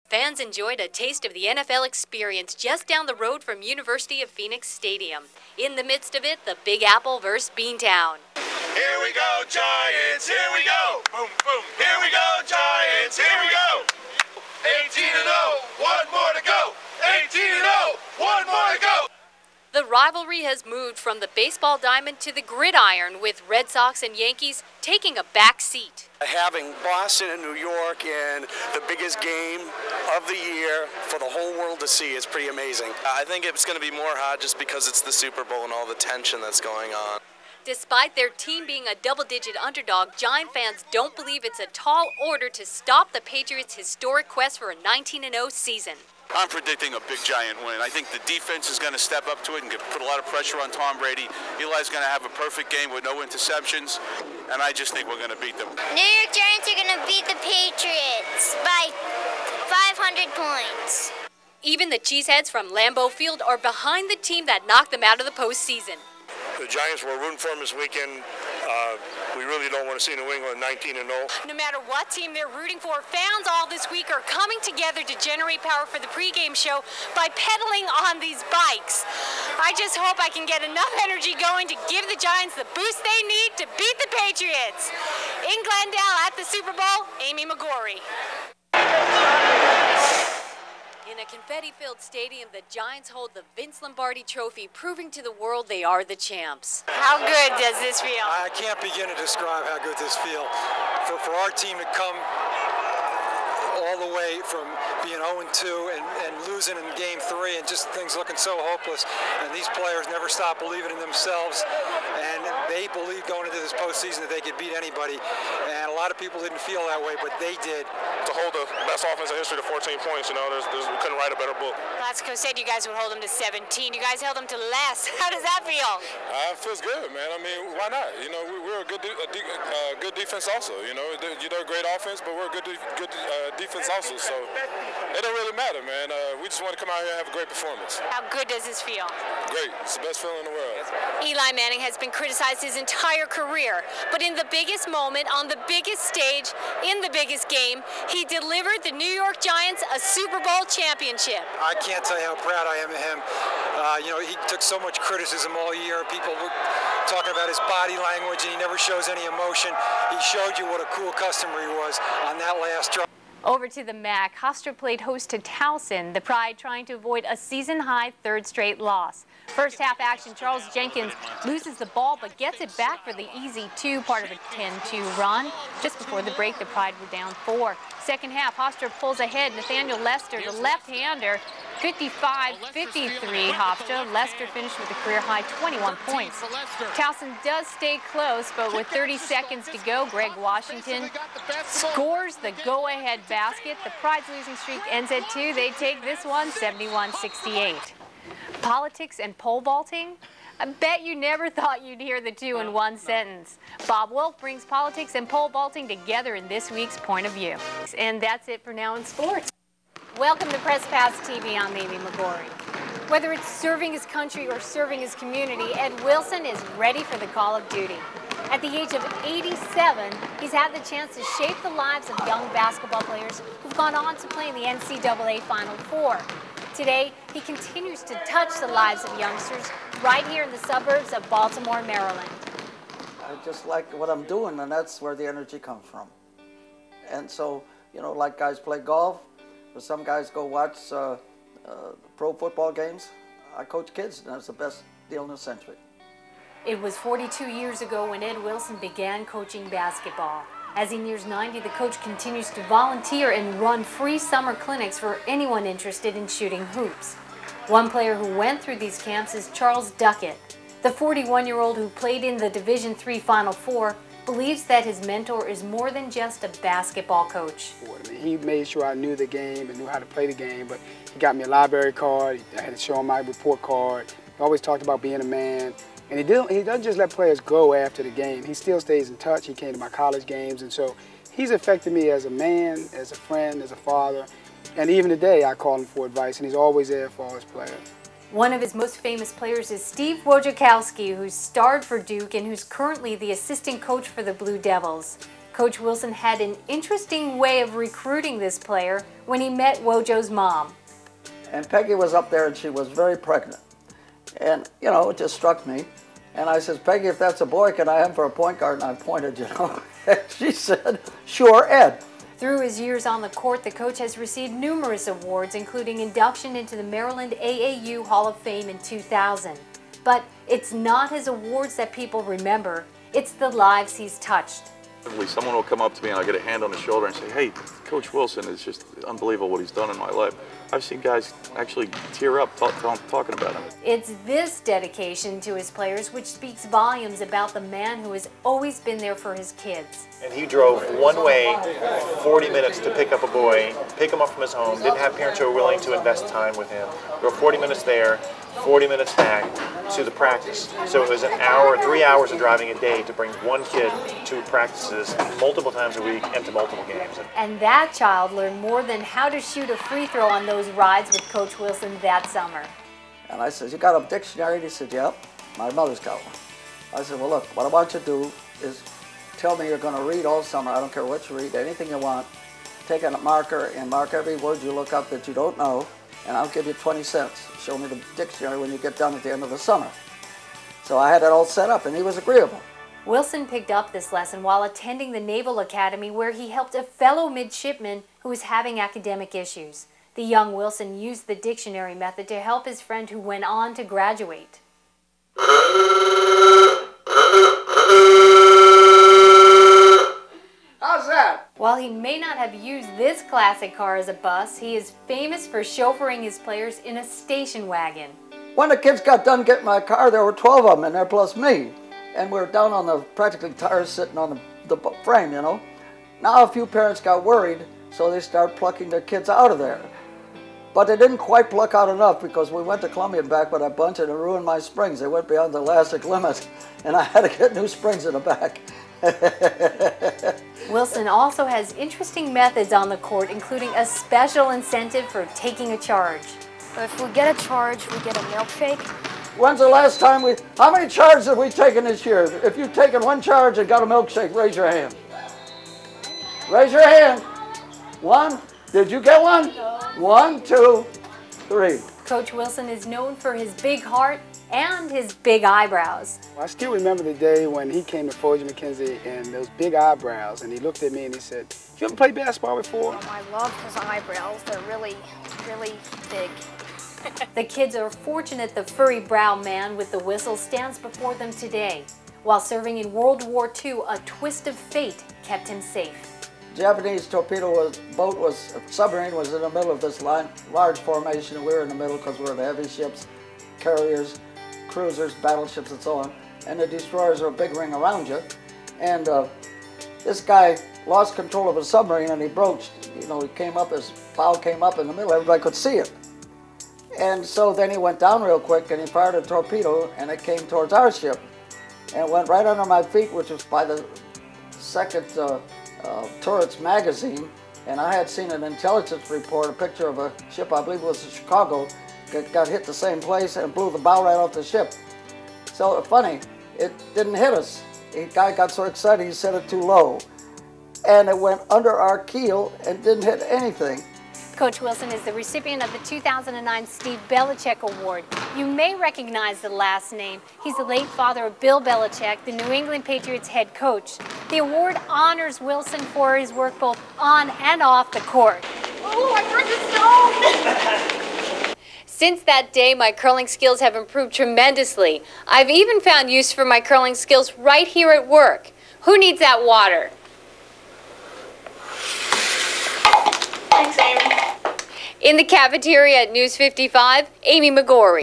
Fans enjoyed a taste of the NFL experience just down the road from University of Phoenix Stadium. In the midst of it, the Big Apple versus Beantown. Here we go, Giants, here we go. Boom, boom. Here we go, Giants, here we go. 18-0, one more to go. 18-0, one more to go. The rivalry has moved from the baseball diamond to the gridiron, with Red Sox and Yankees taking a back seat. Having Boston and New York in the biggest game of the year for the whole world to see is pretty amazing. I think it's going to be more hot just because it's the Super Bowl and all the tension that's going on. Despite their team being a double-digit underdog, Giant fans don't believe it's a tall order to stop the Patriots' historic quest for a 19-0 season. I'm predicting a big Giant win. I think the defense is going to step up to it and put a lot of pressure on Tom Brady. Eli's going to have a perfect game with no interceptions, and I just think we're going to beat them. New York Giants are going to beat the Patriots by 500 points. Even the Cheeseheads from Lambeau Field are behind the team that knocked them out of the postseason. The Giants were rooting for them this weekend. We really don't want to see New England 19-0. No matter what team they're rooting for, fans all this week are coming together to generate power for the pregame show by pedaling on these bikes. I just hope I can get enough energy going to give the Giants the boost they need to beat the Patriots. In Glendale at the Super Bowl, Amy McGorry. In a confetti-filled stadium, the Giants hold the Vince Lombardi Trophy, proving to the world they are the champs. How good does this feel? I can't begin to describe how good this feels. For our team to come all the way from being 0-2 and losing in Game 3 and just things looking so hopeless, and these players never stop believing in themselves, and they believed going into this postseason that they could beat anybody, and a lot of people didn't feel that way, but they did. To hold the best offense in history to 14 points, you know, we couldn't write a better book. Last coach said you guys would hold them to 17. You guys held them to less. How does that feel? It feels good, man. I mean, why not? You know, we're a good defense also. You know, they're a great offense, but we're a good defense also. So it don't really matter, man. We just want to come out here and have a great performance. How good does this feel? Great. It's the best feeling in the world. Eli Manning has been criticized his entire career, but in the biggest moment, on the biggest stage, in the biggest game, he delivered the New York Giants a Super Bowl championship. I can't tell you how proud I am of him. You know, he took so much criticism all year. People were talking about his body language, and he never shows any emotion. He showed you what a cool customer he was on that last drive. Over to the MAC, Hofstra played host to Towson, the Pride trying to avoid a season-high third straight loss. First half action, Charles Jenkins loses the ball but gets it back for the easy 2, part of a 10-2 run. Just before the break, the Pride were down 4. Second half, Hofstra pulls ahead. Nathaniel Lester, the left-hander, 55-53 Hofstra. Lester finished with a career-high 21 points. Towson does stay close, but with 30 seconds to go, Greg Washington scores the go-ahead basket. The Pride's losing streak ends at 2. They take this one 71-68. Politics and pole vaulting? I bet you never thought you'd hear the two in one sentence. Bob Wolf brings politics and pole vaulting together in this week's Point of View. And that's it for Now in Sports. Welcome to Press Pass TV. I'm Amy McGorry. Whether it's serving his country or serving his community, Ed Wilson is ready for the call of duty. At the age of 87, he's had the chance to shape the lives of young basketball players who've gone on to play in the NCAA Final Four. Today, he continues to touch the lives of youngsters right here in the suburbs of Baltimore, Maryland. I just like what I'm doing, and that's where the energy comes from. And so, you know, like guys play golf, or some guys go watch pro football games. I coach kids, and that's the best deal in the century. It was 42 years ago when Ed Wilson began coaching basketball. As he nears 90, the coach continues to volunteer and run free summer clinics for anyone interested in shooting hoops. One player who went through these camps is Charles Duckett. The 41-year-old who played in the Division III Final Four believes that his mentor is more than just a basketball coach. He made sure I knew the game and knew how to play the game, but he got me a library card. I had to show him my report card. He always talked about being a man. And he doesn't just let players go after the game. He still stays in touch. He came to my college games, and so he's affected me as a man, as a friend, as a father. And even today, I call him for advice, and he's always there for all his players. One of his most famous players is Steve Wojciechowski, who starred for Duke and who's currently the assistant coach for the Blue Devils. Coach Wilson had an interesting way of recruiting this player when he met Wojo's mom. And Peggy was up there and she was very pregnant. And, you know, it just struck me. And I says, Peggy, if that's a boy, can I have him for a point guard? And I pointed, you know. And she said, sure, Ed. Through his years on the court, the coach has received numerous awards, including induction into the Maryland AAU Hall of Fame in 2000. But it's not his awards that people remember, it's the lives he's touched. Someone will come up to me and I'll get a hand on the shoulder and say, hey, Coach Wilson is just unbelievable what he's done in my life. I've seen guys actually tear up talking about him. It's this dedication to his players which speaks volumes about the man who has always been there for his kids. And he drove one way 40 minutes to pick up a boy, pick him up from his home, didn't have parents who were willing to invest time with him. Drove 40 minutes there, 40 minutes back to the practice. So it was an hour, 3 hours of driving a day to bring one kid to practices multiple times a week and to multiple games. And that child learned more than how to shoot a free throw on those rides with Coach Wilson that summer. And I said, you got a dictionary? And he said, yep, my mother's got one. I said, well, look, what I want you to do is tell me you're going to read all summer. I don't care what you read, anything you want. Take a marker and mark every word you look up that you don't know, and I'll give you 20 cents. Show me the dictionary when you get done at the end of the summer. So I had it all set up, and he was agreeable. Wilson picked up this lesson while attending the Naval Academy, where he helped a fellow midshipman who was having academic issues. The young Wilson used the dictionary method to help his friend who went on to graduate. How's that? While he may not have used this classic car as a bus, he is famous for chauffeuring his players in a station wagon. When the kids got done getting my car, there were 12 of them in there plus me. And we were down on the practically tires sitting on the frame, you know. Now a few parents got worried, so they started plucking their kids out of there. But they didn't quite pluck out enough because we went to Columbia and back with a bunch and it ruined my springs. They went beyond the elastic limit and I had to get new springs in the back. Wilson also has interesting methods on the court, including a special incentive for taking a charge. If we get a charge, we get a milkshake. When's the last time how many charges have we taken this year? If you've taken one charge and got a milkshake, raise your hand. Raise your hand. One. Did you get one? No. 1, 2, 3. Coach Wilson is known for his big heart and his big eyebrows. I still remember the day when he came to Folger McKenzie and those big eyebrows, and he looked at me and he said, "You ever played basketball before?" I love his eyebrows. They're really, really big. The kids are fortunate the furry brow man with the whistle stands before them today. While serving in World War II, a twist of fate kept him safe. Japanese torpedo submarine was in the middle of this large formation, and we were in the middle because we were the heavy ships, carriers, cruisers, battleships, and so on. And the destroyers are a big ring around you. And this guy lost control of his submarine and he broached. You know, he came up, his bow came up in the middle, everybody could see it. And so then he went down real quick and he fired a torpedo and it came towards our ship. And it went right under my feet, which was by the second Turrets magazine, and I had seen an intelligence report, a picture of a ship, I believe it was in Chicago, got hit the same place and blew the bow right off the ship. So funny, it didn't hit us. The guy got so excited he set it too low. And it went under our keel and didn't hit anything. Coach Wilson is the recipient of the 2009 Steve Belichick Award. You may recognize the last name. He's the late father of Bill Belichick, the New England Patriots head coach. The award honors Wilson for his work both on and off the court. Oh, I broke the stone! Since that day, my curling skills have improved tremendously. I've even found use for my curling skills right here at work. Who needs that water? Thanks, Amy. In the cafeteria at News 55, Amy McGorry.